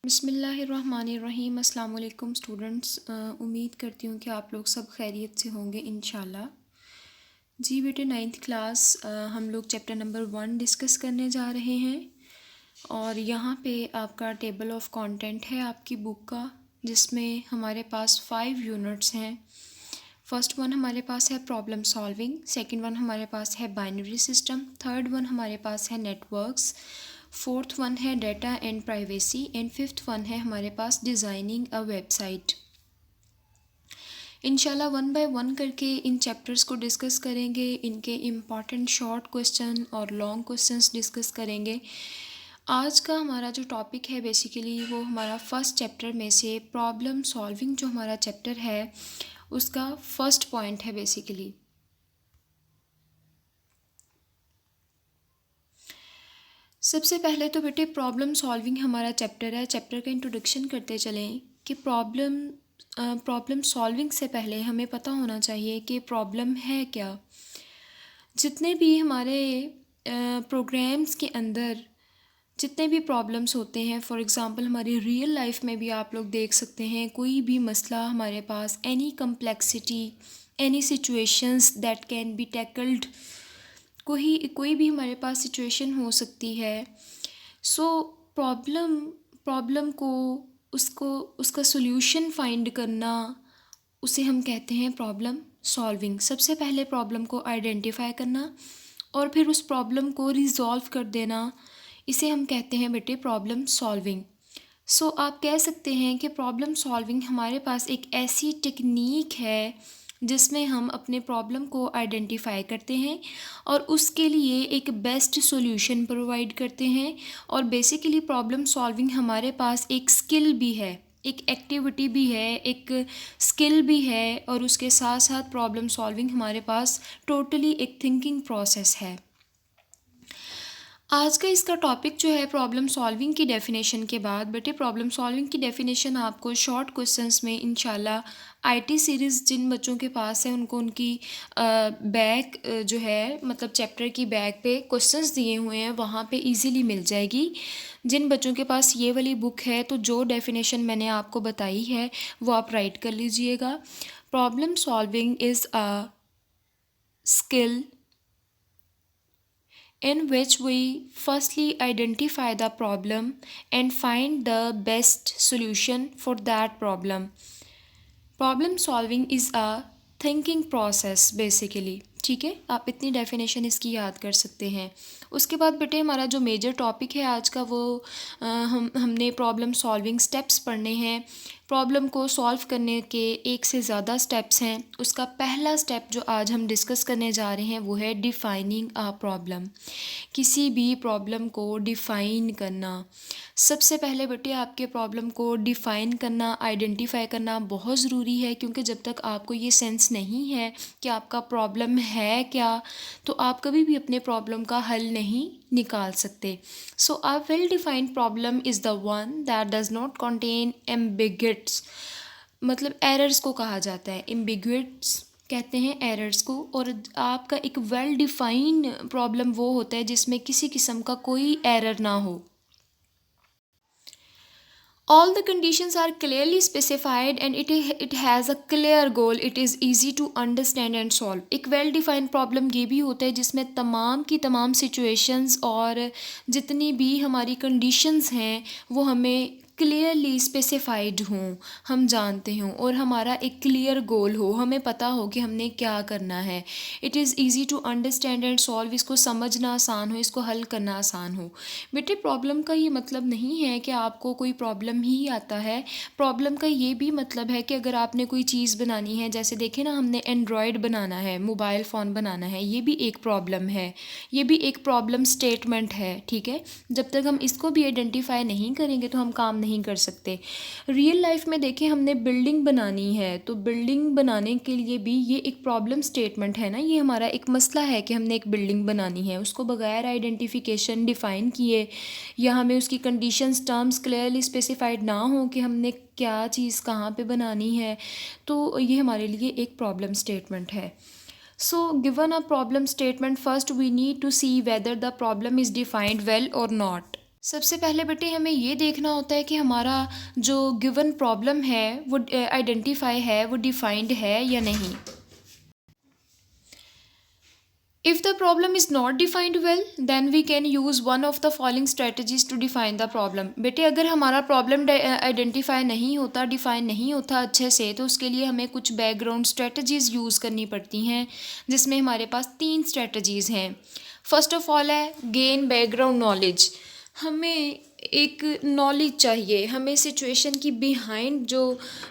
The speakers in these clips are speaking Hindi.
बिस्मिल्लाहिर्रहमानिर्रहीम। अस्सलाम वालेकुम स्टूडेंट्स। उम्मीद करती हूँ कि आप लोग सब खैरियत से होंगे इंशाल्लाह। जी बेटे, नाइन्थ क्लास हम लोग चैप्टर नंबर 1 डिस्कस करने जा रहे हैं और यहाँ पे आपका टेबल ऑफ कंटेंट है आपकी बुक का, जिसमें हमारे पास 5 यूनिट्स हैं। फर्स्ट वन हमारे पास है प्रॉब्लम सॉल्विंग, सेकंड वन हमारे पास है बाइनरी सिस्टम, थर्ड वन हमारे पास है नेटवर्क्स, फोर्थ वन है data and privacy and fifth one है हमारे पास डिज़ाइनिंग अ वेबसाइट। इंशाल्लाह 1 बाय 1 करके इन चैप्टर्स को डिस्कस करेंगे, इनके इम्पॉर्टेंट शॉर्ट क्वेश्चन और लॉन्ग क्वेश्चंस डिस्कस करेंगे। आज का हमारा जो टॉपिक है बेसिकली वो हमारा फर्स्ट चैप्टर में से प्रॉब्लम सॉल्विंग जो हमारा चैप्टर है उसका फर्स्ट पॉइंट है बेसिकली। सबसे पहले तो बेटे प्रॉब्लम सॉल्विंग हमारा चैप्टर है। चैप्टर का इंट्रोडक्शन करते चलें कि प्रॉब्लम सॉल्विंग से पहले हमें पता होना चाहिए कि प्रॉब्लम है क्या। जितने भी हमारे प्रोग्राम्स के अंदर जितने भी प्रॉब्लम्स होते हैं, फॉर एग्ज़ाम्पल हमारी रियल लाइफ में भी आप लोग देख सकते हैं, कोई भी मसला हमारे पास, any complexity, any situations that can be tackled, कोई भी हमारे पास सिचुएशन हो सकती है। सो प्रॉब्लम को उसका सॉल्यूशन फाइंड करना, उसे हम कहते हैं प्रॉब्लम सॉल्विंग। सबसे पहले प्रॉब्लम को आइडेंटिफाई करना और फिर उस प्रॉब्लम को रिजॉल्व कर देना, इसे हम कहते हैं बेटे प्रॉब्लम सॉल्विंग। सो आप कह सकते हैं कि प्रॉब्लम सॉल्विंग हमारे पास एक ऐसी टेक्निक है जिसमें हम अपने प्रॉब्लम को आइडेंटिफाई करते हैं और उसके लिए एक बेस्ट सॉल्यूशन प्रोवाइड करते हैं। और बेसिकली प्रॉब्लम सॉल्विंग हमारे पास एक स्किल भी है, एक एक्टिविटी भी है, एक स्किल भी है, और उसके साथ साथ प्रॉब्लम सॉल्विंग हमारे पास टोटली एक थिंकिंग प्रोसेस है। आज का इसका टॉपिक जो है प्रॉब्लम सॉल्विंग की डेफिनेशन के बाद बेटे, प्रॉब्लम सॉल्विंग की डेफिनेशन आपको शॉर्ट क्वेश्चंस में इंशाल्लाह आईटी सीरीज़ जिन बच्चों के पास है उनको उनकी बैक जो है मतलब चैप्टर की बैक पे क्वेश्चंस दिए हुए हैं वहाँ पे इजीली मिल जाएगी। जिन बच्चों के पास ये वाली बुक है तो जो डेफिनेशन मैंने आपको बताई है वो आप राइट कर लीजिएगा। Problem solving is a skill in which we firstly identify the problem and find the best solution for that problem. Problem solving is a thinking process basically। ठीक है, आप इतनी डेफिनेशन इसकी याद कर सकते हैं। उसके बाद बेटे हमारा जो मेजर टॉपिक है आज का वो हमने प्रॉब्लम सॉल्विंग स्टेप्स पढ़ने हैं। प्रॉब्लम को सॉल्व करने के एक से ज़्यादा स्टेप्स हैं। उसका पहला स्टेप जो आज हम डिस्कस करने जा रहे हैं वो है डिफ़ाइनिंग अ प्रॉब्लम। किसी भी प्रॉब्लम को डिफ़ाइन करना। सबसे पहले बेटे आपके प्रॉब्लम को डिफ़ाइन करना, आइडेंटिफाई करना बहुत ज़रूरी है, क्योंकि जब तक आपको ये सेंस नहीं है कि आपका प्रॉब्लम है क्या तो आप कभी भी अपने प्रॉब्लम का हल नहीं निकाल सकते। So a well defined problem is the one that does not contain ambiguities, मतलब एरर्स को कहा जाता है, एम्बिग्विट्स कहते हैं एरर्स को। और आपका एक वेल डिफाइंड प्रॉब्लम वो होता है जिसमें किसी किस्म का कोई एरर ना हो। All the conditions are clearly specified and it has a clear goal. It is easy to understand and solve. एक well defined problem ये भी होता है जिसमें तमाम की तमाम situations और जितनी भी हमारी conditions हैं वो हमें क्लियरली स्पेसिफाइड हों, हम जानते हों, और हमारा एक क्लियर गोल हो, हमें पता हो कि हमने क्या करना है। It is easy to understand and solve, इसको समझना आसान हो, इसको हल करना आसान हो। बेटे प्रॉब्लम का ये मतलब नहीं है कि आपको कोई प्रॉब्लम ही आता है। प्रॉब्लम का ये भी मतलब है कि अगर आपने कोई चीज़ बनानी है, जैसे देखें ना हमने एंड्रॉयड बनाना है, मोबाइल फ़ोन बनाना है, ये भी एक प्रॉब्लम है, ये भी एक प्रॉब्लम स्टेटमेंट है। ठीक है, जब तक हम इसको भी आइडेंटिफाई नहीं करेंगे तो हम काम नहीं कर सकते। रियल लाइफ में देखें हमने बिल्डिंग बनानी है तो बिल्डिंग बनाने के लिए भी ये एक प्रॉब्लम स्टेटमेंट है ना, ये हमारा एक मसला है कि हमने एक बिल्डिंग बनानी है, उसको बगैर आइडेंटिफिकेशन डिफ़ाइन किए या हमें उसकी कंडीशंस टर्म्स क्लियरली स्पेसिफाइड ना हो कि हमने क्या चीज़ कहाँ पे बनानी है, तो ये हमारे लिए एक प्रॉब्लम स्टेटमेंट है। So given a problem statement, first we need to see whether the problem is defined well or not. सबसे पहले बेटे हमें ये देखना होता है कि हमारा जो गिवन प्रॉब्लम है वो आइडेंटिफाई है, वो डिफाइंड है या नहीं। If the problem is not defined well, then we can use one of the following strategies to define the problem. बेटे अगर हमारा प्रॉब्लम आइडेंटिफाई नहीं होता, डिफाइन नहीं होता अच्छे से, तो उसके लिए हमें कुछ बैकग्राउंड स्ट्रेटजीज़ यूज़ करनी पड़ती हैं, जिसमें हमारे पास 3 स्ट्रेटजीज़ हैं। फर्स्ट ऑफ ऑल है गेन बैकग्राउंड नॉलेज। हमें एक नॉलेज चाहिए, हमें सिचुएशन की बिहाइंड जो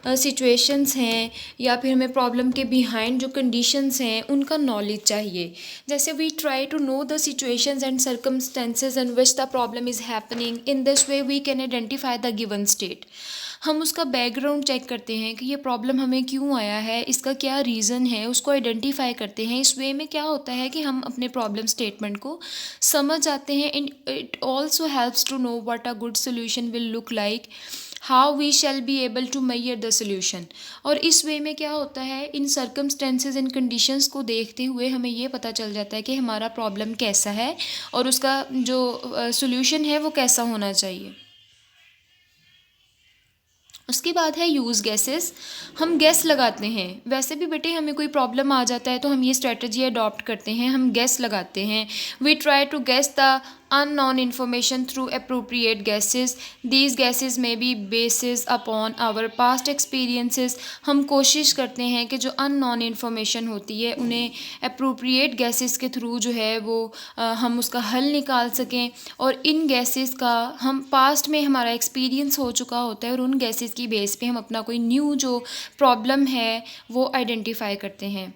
सिचुएशंस हैं या फिर हमें प्रॉब्लम के बिहाइंड जो कंडीशंस हैं उनका नॉलेज चाहिए। जैसे we try to know the situations and circumstances in which the problem is happening, in this way we can identify the given state. हम उसका बैकग्राउंड चेक करते हैं कि ये प्रॉब्लम हमें क्यों आया है, इसका क्या रीज़न है, उसको आइडेंटिफाई करते हैं। इस वे में क्या होता है कि हम अपने प्रॉब्लम स्टेटमेंट को समझ आते हैं। And it also helps to know what a good solution will look like, how we shall be able to measure the solution. और इस वे में क्या होता है, इन सर्कमस्टेंसेज इन कंडीशंस को देखते हुए हमें ये पता चल जाता है कि हमारा प्रॉब्लम कैसा है और उसका जो सोल्यूशन है वो कैसा होना चाहिए। उसके बाद है यूज़ गैसेस। हम गैस लगाते हैं। वैसे भी बेटे हमें कोई प्रॉब्लम आ जाता है तो हम ये स्ट्रेटजी अडॉप्ट करते हैं, हम गैस लगाते हैं। We try to guess the unknown information through appropriate guesses. These guesses may be basis upon our past experiences. हम कोशिश करते हैं कि जो unknown information होती है उन्हें appropriate guesses के थ्रू जो है वो हम उसका हल निकाल सकें। और इन guesses का हम पास्ट में हमारा एक्सपीरियंस हो चुका होता है और उन guesses की बेस पे हम अपना कोई न्यू जो प्रॉब्लम है वो आइडेंटिफाई करते हैं।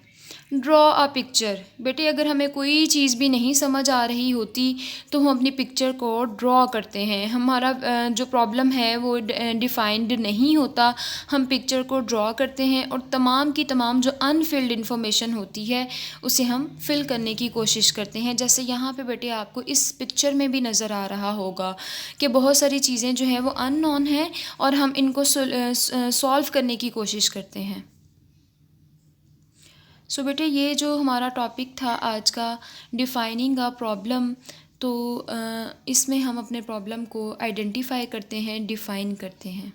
Draw a picture. बेटे अगर हमें कोई चीज़ भी नहीं समझ आ रही होती तो हम अपनी पिक्चर को ड्रॉ करते हैं। हमारा जो प्रॉब्लम है वो डिफाइंड नहीं होता, हम पिक्चर को ड्रॉ करते हैं और तमाम की तमाम जो अनफिल्ड इन्फॉर्मेशन होती है उसे हम फिल करने की कोशिश करते हैं। जैसे यहाँ पे बेटे आपको इस पिक्चर में भी नज़र आ रहा होगा कि बहुत सारी चीज़ें जो हैं वो अननोन हैं और हम इनको सॉल्व करने की कोशिश करते हैं। सो बेटे ये जो हमारा टॉपिक था आज का, डिफ़ाइनिंग अ प्रॉब्लम, तो इसमें हम अपने प्रॉब्लम को आइडेंटिफाई करते हैं, डिफ़ाइन करते हैं।